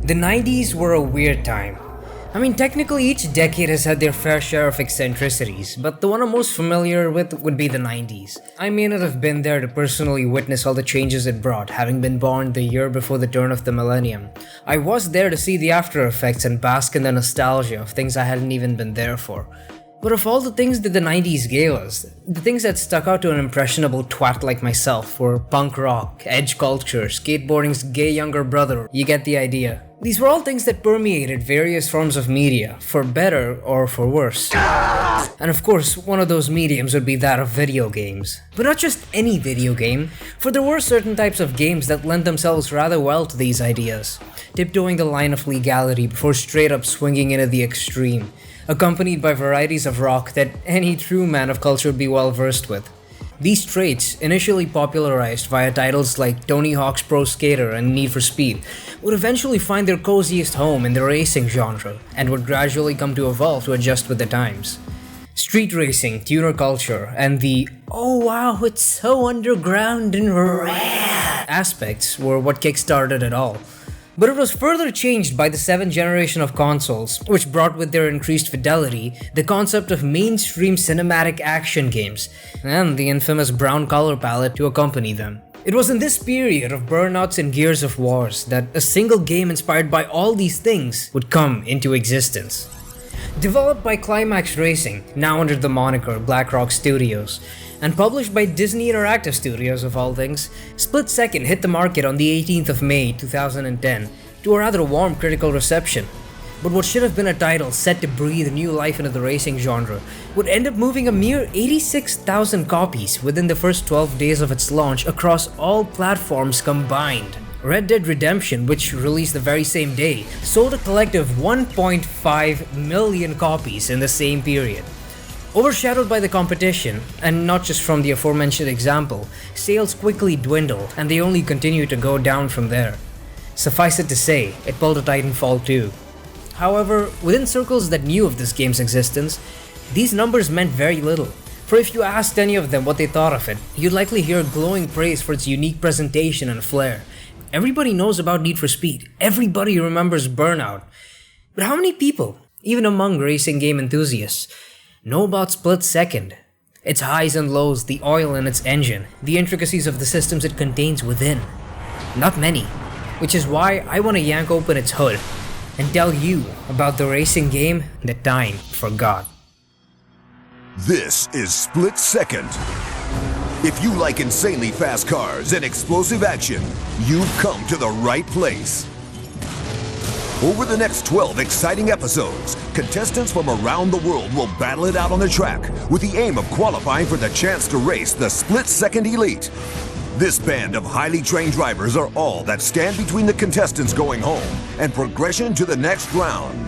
The 90s were a weird time. I mean, technically each decade has had their fair share of eccentricities, but the one I'm most familiar with would be the 90s. I may not have been there to personally witness all the changes it brought, having been born the year before the turn of the millennium. I was there to see the after effects and bask in the nostalgia of things I hadn't even been there for. But of all the things that the 90s gave us, the things that stuck out to an impressionable twat like myself were punk rock, edge culture, skateboarding's gay younger brother, you get the idea. These were all things that permeated various forms of media, for better or for worse. And of course, one of those mediums would be that of video games. But not just any video game, for there were certain types of games that lend themselves rather well to these ideas, tiptoeing the line of legality before straight up swinging into the extreme, accompanied by varieties of rock that any true man of culture would be well versed with. These traits, initially popularized via titles like Tony Hawk's Pro Skater and Need for Speed, would eventually find their coziest home in the racing genre, and would gradually come to evolve to adjust with the times. Street racing, tuner culture, and the "oh wow, it's so underground and rad" aspects were what kickstarted it all. But it was further changed by the 7th generation of consoles, which brought with their increased fidelity the concept of mainstream cinematic action games, and the infamous brown color palette to accompany them. It was in this period of Burnouts and Gears of Wars that a single game inspired by all these things would come into existence. Developed by Climax Racing, now under the moniker BlackRock Studios, and published by Disney Interactive Studios of all things, SplitSecond hit the market on the 18th of May 2010 to a rather warm critical reception. But what should have been a title set to breathe new life into the racing genre would end up moving a mere 86,000 copies within the first 12 days of its launch across all platforms combined. Red Dead Redemption, which released the very same day, sold a collective 1.5 million copies in the same period. Overshadowed by the competition, and not just from the aforementioned example, sales quickly dwindled and they only continued to go down from there. Suffice it to say, it pulled a Titanfall 2. However, within circles that knew of this game's existence, these numbers meant very little. For if you asked any of them what they thought of it, you'd likely hear glowing praise for its unique presentation and flair. Everybody knows about Need for Speed. Everybody remembers Burnout. But how many people, even among racing game enthusiasts, know about SplitSecond? Its highs and lows, the oil in its engine, the intricacies of the systems it contains within. Not many, which is why I want to yank open its hood and tell you about the racing game that time forgot. This is SplitSecond. If you like insanely fast cars and explosive action, you've come to the right place. Over the next 12 exciting episodes, contestants from around the world will battle it out on the track with the aim of qualifying for the chance to race the SplitSecond Elite. This band of highly trained drivers are all that stand between the contestants going home and progression to the next round.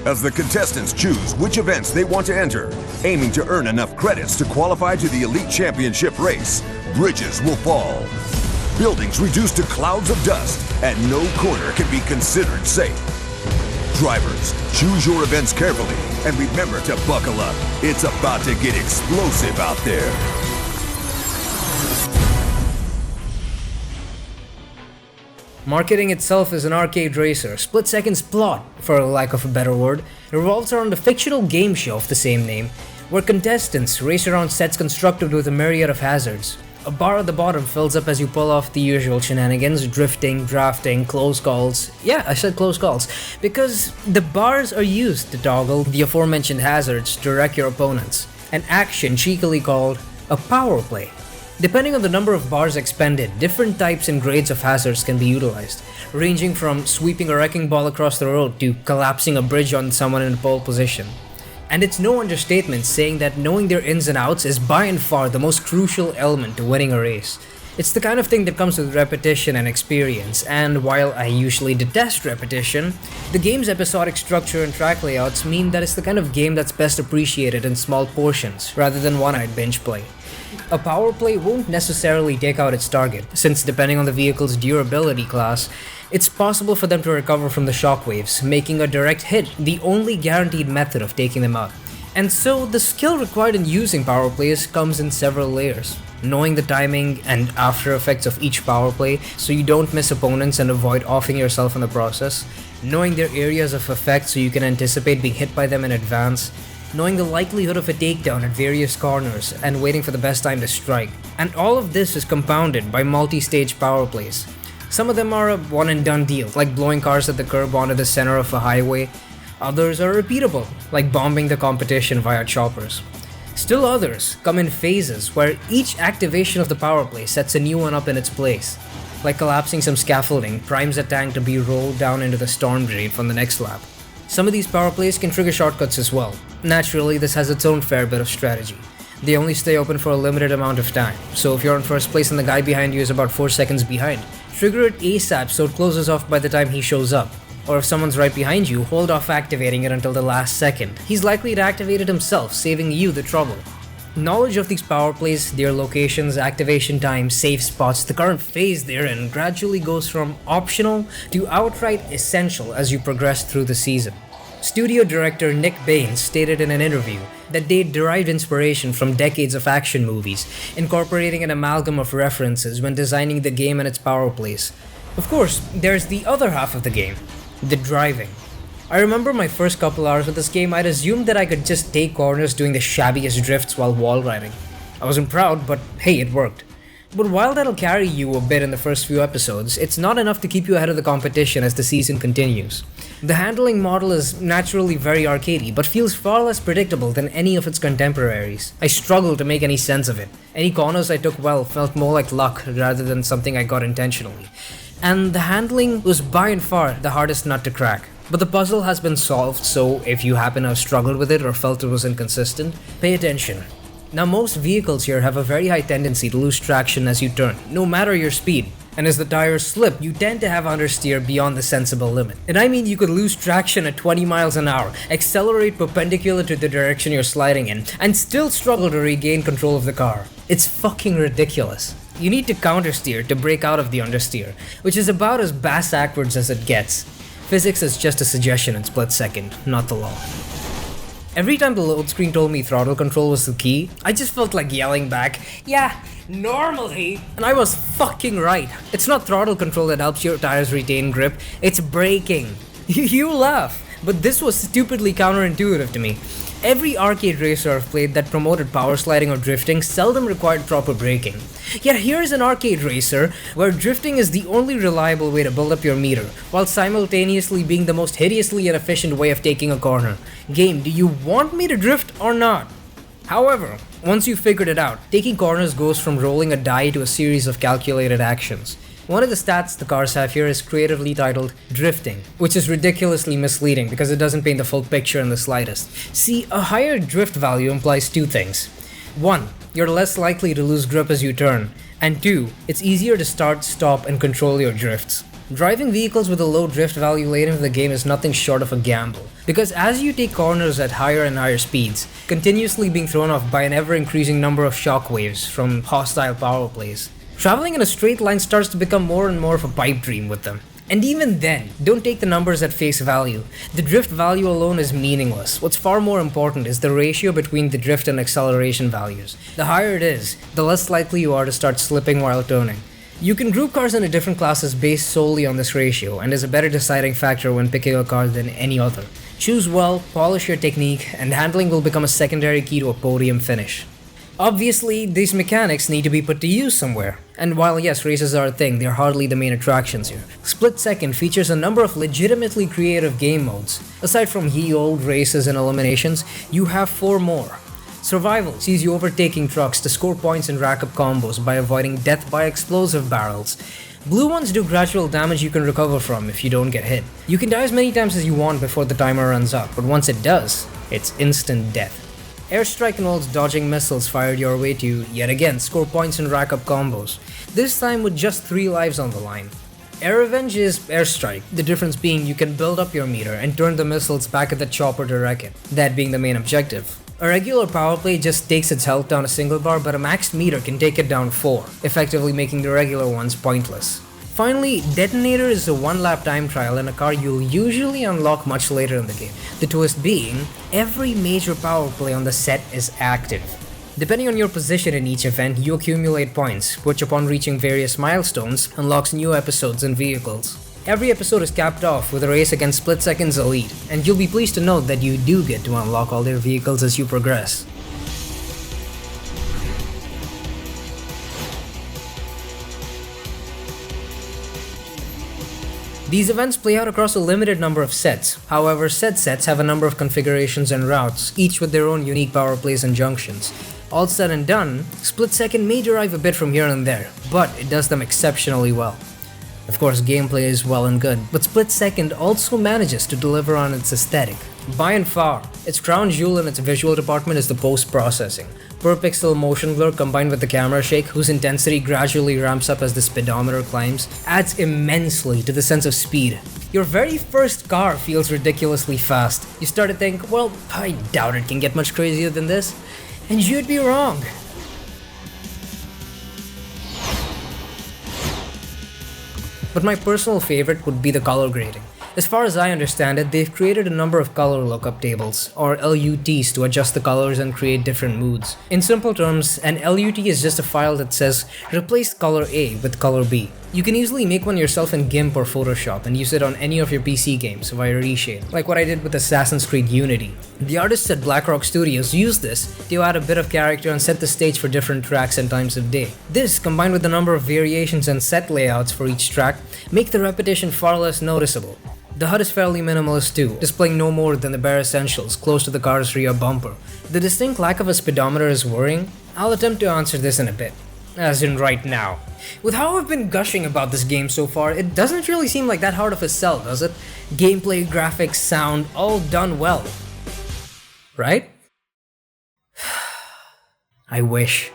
As the contestants choose which events they want to enter, aiming to earn enough credits to qualify to the Elite Championship race, bridges will fall. Buildings reduced to clouds of dust, and no corner can be considered safe. Drivers, choose your events carefully, and remember to buckle up. It's about to get explosive out there. Marketing itself as an arcade racer, SplitSecond's plot, for lack of a better word, revolves around a fictional game show of the same name, where contestants race around sets constructed with a myriad of hazards. A bar at the bottom fills up as you pull off the usual shenanigans, drifting, drafting, close calls. Yeah, I said close calls, because the bars are used to toggle the aforementioned hazards to wreck your opponents, an action cheekily called a power play. Depending on the number of bars expended, different types and grades of hazards can be utilized, ranging from sweeping a wrecking ball across the road to collapsing a bridge on someone in pole position. And it's no understatement saying that knowing their ins and outs is by and far the most crucial element to winning a race. It's the kind of thing that comes with repetition and experience, and while I usually detest repetition, the game's episodic structure and track layouts mean that it's the kind of game that's best appreciated in small portions, rather than one-eyed binge play. A power play won't necessarily take out its target, since depending on the vehicle's durability class, it's possible for them to recover from the shockwaves, making a direct hit the only guaranteed method of taking them out. And so, the skill required in using power plays comes in several layers. knowing the timing and after effects of each power play so you don't miss opponents and avoid offing yourself in the process, knowing their areas of effect so you can anticipate being hit by them in advance, knowing the likelihood of a takedown at various corners and waiting for the best time to strike. And all of this is compounded by multi-stage power plays. Some of them are a one and done deal, like blowing cars at the curb onto the center of a highway. Others are repeatable, like bombing the competition via choppers. Still others come in phases where each activation of the power play sets a new one up in its place, like collapsing some scaffolding primes a tank to be rolled down into the storm drain from the next lap. Some of these power plays can trigger shortcuts as well. Naturally, this has its own fair bit of strategy. They only stay open for a limited amount of time, so if you're in first place and the guy behind you is about 4 seconds behind, trigger it ASAP so it closes off by the time he shows up. Or if someone's right behind you, hold off activating it until the last second. He's likely to activate it himself, saving you the trouble. Knowledge of these power plays, their locations, activation times, safe spots, the current phase they're in gradually goes from optional to outright essential as you progress through the season. Studio director Nick Baines stated in an interview that they derived inspiration from decades of action movies, incorporating an amalgam of references when designing the game and its power plays. Of course, there's the other half of the game, the driving. I remember my first couple hours with this game, I'd assumed that I could just take corners doing the shabbiest drifts while wall riding. I wasn't proud, but hey, it worked. But while that'll carry you a bit in the first few episodes, it's not enough to keep you ahead of the competition as the season continues. The handling model is naturally very arcadey, but feels far less predictable than any of its contemporaries. I struggled to make any sense of it. Any corners I took well felt more like luck rather than something I got intentionally. And the handling was by and far the hardest nut to crack. But the puzzle has been solved, so if you happen to have struggled with it or felt it was inconsistent, pay attention. Now, most vehicles here have a very high tendency to lose traction as you turn, no matter your speed. And as the tires slip, you tend to have understeer beyond the sensible limit. And I mean you could lose traction at 20 miles an hour, accelerate perpendicular to the direction you're sliding in, and still struggle to regain control of the car. It's fucking ridiculous. You need to countersteer to break out of the understeer, which is about as bass-backwards as it gets. Physics is just a suggestion in SplitSecond, not the law. Every time the load screen told me throttle control was the key, I just felt like yelling back, "Yeah, normally," and I was fucking right. It's not throttle control that helps your tires retain grip, it's braking. You laugh, but this was stupidly counterintuitive to me. Every arcade racer I've played that promoted power sliding or drifting seldom required proper braking. Yet here's an arcade racer where drifting is the only reliable way to build up your meter, while simultaneously being the most hideously inefficient way of taking a corner. Game, do you want me to drift or not? However, once you've figured it out, taking corners goes from rolling a die to a series of calculated actions. One of the stats the cars have here is creatively titled drifting, which is ridiculously misleading because it doesn't paint the full picture in the slightest. See, a higher drift value implies two things. 1. You're less likely to lose grip as you turn, and 2. It's easier to start, stop, and control your drifts. Driving vehicles with a low drift value late into the game is nothing short of a gamble, because as you take corners at higher and higher speeds, continuously being thrown off by an ever-increasing number of shockwaves from hostile power plays, traveling in a straight line starts to become more and more of a pipe dream with them. And even then, don't take the numbers at face value. The drift value alone is meaningless. What's far more important is the ratio between the drift and acceleration values. The higher it is, the less likely you are to start slipping while turning. You can group cars into different classes based solely on this ratio, and is a better deciding factor when picking a car than any other. Choose well, polish your technique, and handling will become a secondary key to a podium finish. Obviously, these mechanics need to be put to use somewhere. And while yes, races are a thing, they're hardly the main attractions here. SplitSecond features a number of legitimately creative game modes. Aside from ye old races and eliminations, you have 4 more. Survival sees you overtaking trucks to score points and rack up combos by avoiding death by explosive barrels. Blue ones do gradual damage you can recover from if you don't get hit. You can die as many times as you want before the timer runs out, but once it does, it's instant death. Airstrike involves dodging missiles fired your way to, yet again, score points and rack up combos, this time with just 3 lives on the line. Air Revenge is airstrike, the difference being you can build up your meter and turn the missiles back at the chopper to wreck it, that being the main objective. A regular power play just takes its health down a single bar, but a maxed meter can take it down 4, effectively making the regular ones pointless. Finally, Detonator is a 1-lap time trial in a car you'll usually unlock much later in the game. The twist being, every major power play on the set is active. Depending on your position in each event, you accumulate points, which upon reaching various milestones, unlocks new episodes and vehicles. Every episode is capped off with a race against SplitSecond's elite, and you'll be pleased to note that you do get to unlock all their vehicles as you progress. These events play out across a limited number of sets. However, said sets have a number of configurations and routes, each with their own unique power plays and junctions. All said and done, SplitSecond may derive a bit from here and there, but it does them exceptionally well. Of course, gameplay is well and good, but SplitSecond also manages to deliver on its aesthetic. By and far, its crown jewel in its visual department is the post-processing. Per pixel motion blur combined with the camera shake, whose intensity gradually ramps up as the speedometer climbs, adds immensely to the sense of speed. Your very first car feels ridiculously fast. You start to think, well, I doubt it can get much crazier than this. And you'd be wrong. But my personal favorite would be the color grading. As far as I understand it, they've created a number of color lookup tables, or LUTs, to adjust the colors and create different moods. In simple terms, an LUT is just a file that says, replace color A with color B. You can easily make one yourself in GIMP or Photoshop and use it on any of your PC games via reshade, like what I did with Assassin's Creed Unity. The artists at BlackRock Studios used this to add a bit of character and set the stage for different tracks and times of day. This, combined with the number of variations and set layouts for each track, make the repetition far less noticeable. The HUD is fairly minimalist too, displaying no more than the bare essentials close to the car's rear bumper. The distinct lack of a speedometer is worrying. I'll attempt to answer this in a bit. As in right now. With how I've been gushing about this game so far, it doesn't really seem like that hard of a sell, does it? Gameplay, graphics, sound, all done well. Right? I wish.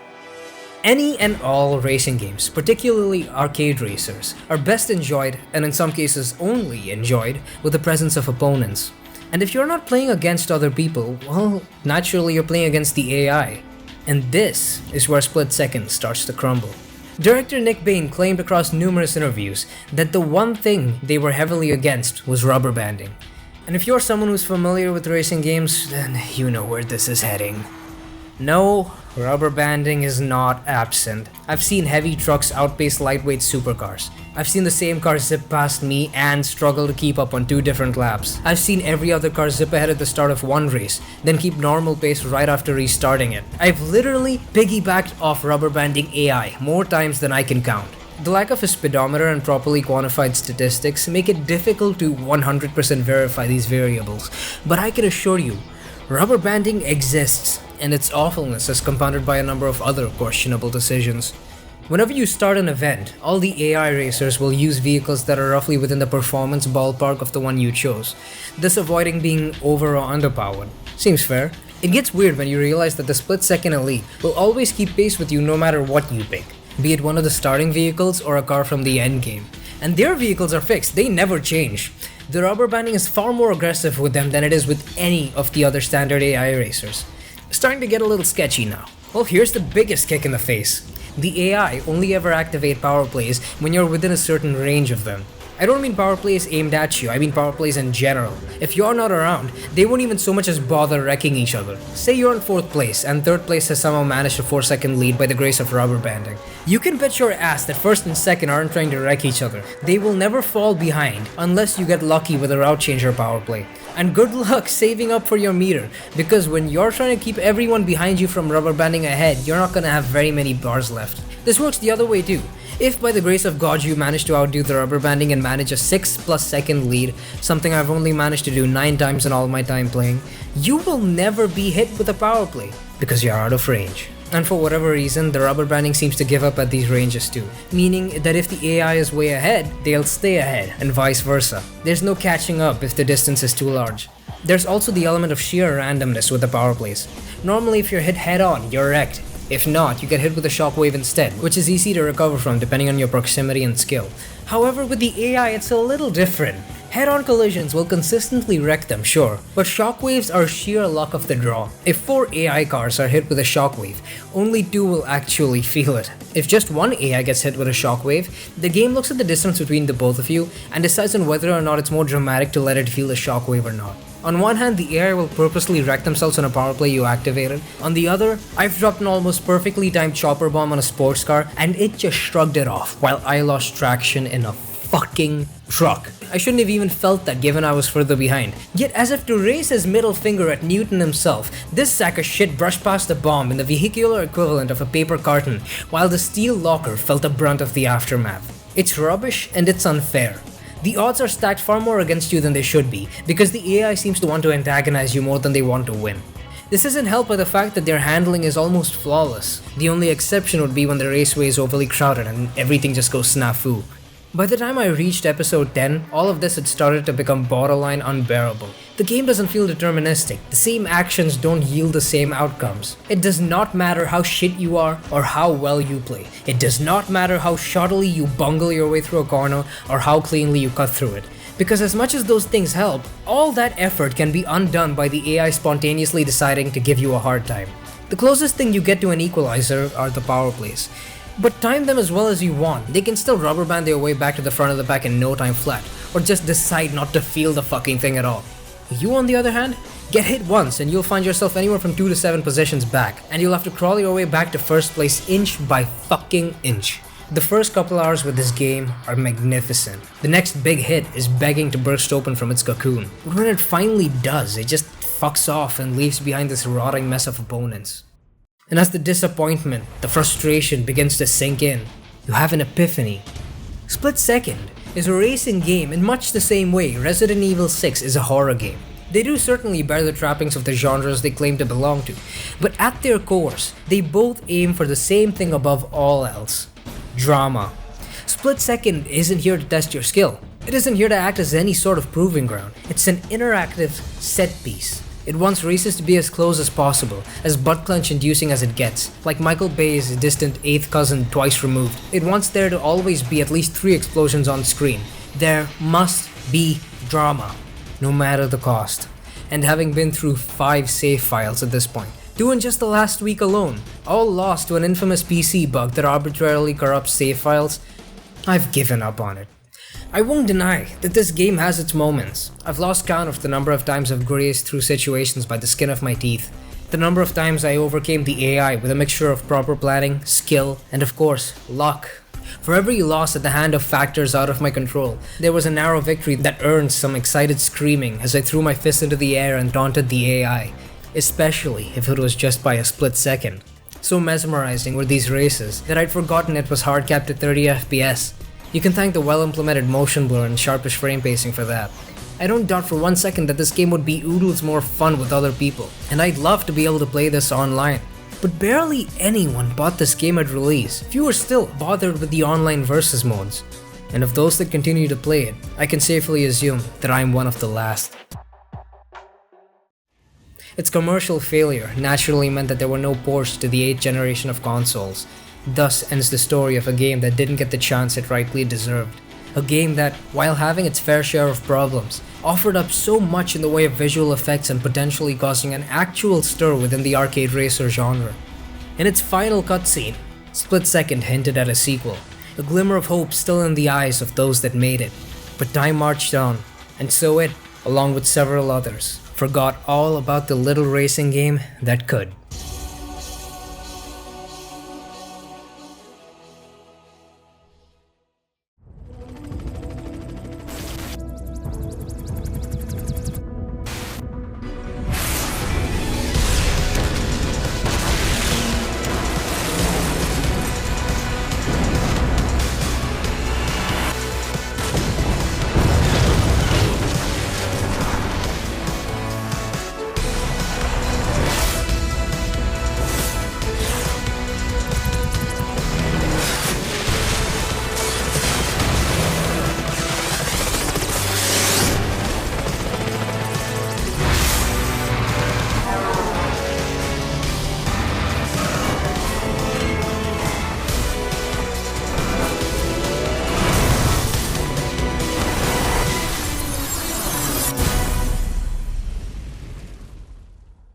Any and all racing games, particularly arcade racers, are best enjoyed, and in some cases only enjoyed, with the presence of opponents. And if you're not playing against other people, well, naturally you're playing against the AI. And this is where SplitSecond starts to crumble. Director Nick Bain claimed across numerous interviews that the one thing they were heavily against was rubber banding. And if you're someone who's familiar with racing games, then you know where this is heading. No, rubber banding is not absent. I've seen heavy trucks outpace lightweight supercars. I've seen the same car zip past me and struggle to keep up on 2 different laps. I've seen every other car zip ahead at the start of one race, then keep normal pace right after restarting it. I've literally piggybacked off rubber banding AI more times than I can count. The lack of a speedometer and properly quantified statistics make it difficult to 100% verify these variables, but I can assure you, rubber banding exists, and its awfulness is compounded by a number of other questionable decisions. Whenever you start an event, all the AI racers will use vehicles that are roughly within the performance ballpark of the one you chose, thus avoiding being over or underpowered. Seems fair. It gets weird when you realize that the SplitSecond Elite will always keep pace with you no matter what you pick, be it one of the starting vehicles or a car from the endgame. And their vehicles are fixed, they never change. The rubber banding is far more aggressive with them than it is with any of the other standard AI racers. Starting to get a little sketchy now. Well, here's the biggest kick in the face. The AI only ever activate power plays when you're within a certain range of them. I don't mean power plays aimed at you, I mean power plays in general. If you're not around, they won't even so much as bother wrecking each other. Say you're in 4th place and 3rd place has somehow managed a 4-second lead by the grace of rubber banding. You can bet your ass that 1st and 2nd aren't trying to wreck each other. They will never fall behind unless you get lucky with a route changer power play. And good luck saving up for your meter, because when you're trying to keep everyone behind you from rubber banding ahead, you're not gonna have very many bars left. This works the other way too. If by the grace of God you manage to outdo the rubber banding and manage a 6+ second lead, something I've only managed to do 9 times in all my time playing, you will never be hit with a power play, because you're out of range. And for whatever reason, the rubber banding seems to give up at these ranges too, meaning that if the AI is way ahead, they'll stay ahead, and vice versa. There's no catching up if the distance is too large. There's also the element of sheer randomness with the power plays. Normally if you're hit head on, you're wrecked. If not, you get hit with a shockwave instead, which is easy to recover from depending on your proximity and skill. However, with the AI, it's a little different. Head-on collisions will consistently wreck them, sure, but shockwaves are sheer luck of the draw. If 4 AI cars are hit with a shockwave, only 2 will actually feel it. If just one AI gets hit with a shockwave, the game looks at the distance between the both of you and decides on whether or not it's more dramatic to let it feel a shockwave or not. On one hand, the AI will purposely wreck themselves on a power play you activated. On the other, I've dropped an almost perfectly timed chopper bomb on a sports car and it just shrugged it off while I lost traction in a fucking truck. I shouldn't have even felt that given I was further behind. Yet as if to raise his middle finger at Newton himself, this sack of shit brushed past the bomb in the vehicular equivalent of a paper carton, while the steel locker felt the brunt of the aftermath. It's rubbish and it's unfair. The odds are stacked far more against you than they should be, because the AI seems to want to antagonize you more than they want to win. This isn't helped by the fact that their handling is almost flawless. The only exception would be when the raceway is overly crowded and everything just goes snafu. By the time I reached episode 10, all of this had started to become borderline unbearable. The game doesn't feel deterministic, the same actions don't yield the same outcomes. It does not matter how shit you are or how well you play. It does not matter how shoddily you bungle your way through a corner or how cleanly you cut through it. Because as much as those things help, all that effort can be undone by the AI spontaneously deciding to give you a hard time. The closest thing you get to an equalizer are the power plays. But time them as well as you want, they can still rubber band their way back to the front of the pack in no time flat, or just decide not to feel the fucking thing at all. You on the other hand, get hit once and you'll find yourself anywhere from 2 to 7 positions back, and you'll have to crawl your way back to first place inch by fucking inch. The first couple hours with this game are magnificent. The next big hit is begging to burst open from its cocoon, but when it finally does, it just fucks off and leaves behind this rotting mess of opponents. And as the disappointment, the frustration begins to sink in, you have an epiphany. SplitSecond is a racing game in much the same way Resident Evil 6 is a horror game. They do certainly bear the trappings of the genres they claim to belong to, but at their cores, they both aim for the same thing above all else: drama. SplitSecond isn't here to test your skill. It isn't here to act as any sort of proving ground. It's an interactive set piece. It wants races to be as close as possible, as butt-clench inducing as it gets, like Michael Bay's distant 8th cousin twice removed. It wants there to always be at least 3 explosions on screen. There must be drama, no matter the cost. And having been through 5 save files at this point, 2 in just the last week alone, all lost to an infamous PC bug that arbitrarily corrupts save files, I've given up on it. I won't deny that this game has its moments. I've lost count of the number of times I've grazed through situations by the skin of my teeth. The number of times I overcame the AI with a mixture of proper planning, skill, and of course, luck. For every loss at the hand of factors out of my control, there was a narrow victory that earned some excited screaming as I threw my fist into the air and taunted the AI, especially if it was just by a split second. So mesmerizing were these races that I'd forgotten it was hard capped at 30 FPS. You can thank the well-implemented motion blur and sharpish frame pacing for that. I don't doubt for 1 second that this game would be oodles more fun with other people, and I'd love to be able to play this online. But barely anyone bought this game at release. Fewer still bothered with the online versus modes. And of those that continue to play it, I can safely assume that I'm one of the last. Its commercial failure naturally meant that there were no ports to the 8th generation of consoles. Thus ends the story of a game that didn't get the chance it rightly deserved. A game that, while having its fair share of problems, offered up so much in the way of visual effects and potentially causing an actual stir within the arcade racer genre. In its final cutscene, SplitSecond hinted at a sequel, a glimmer of hope still in the eyes of those that made it. But time marched on, and so it, along with several others, forgot all about the little racing game that could.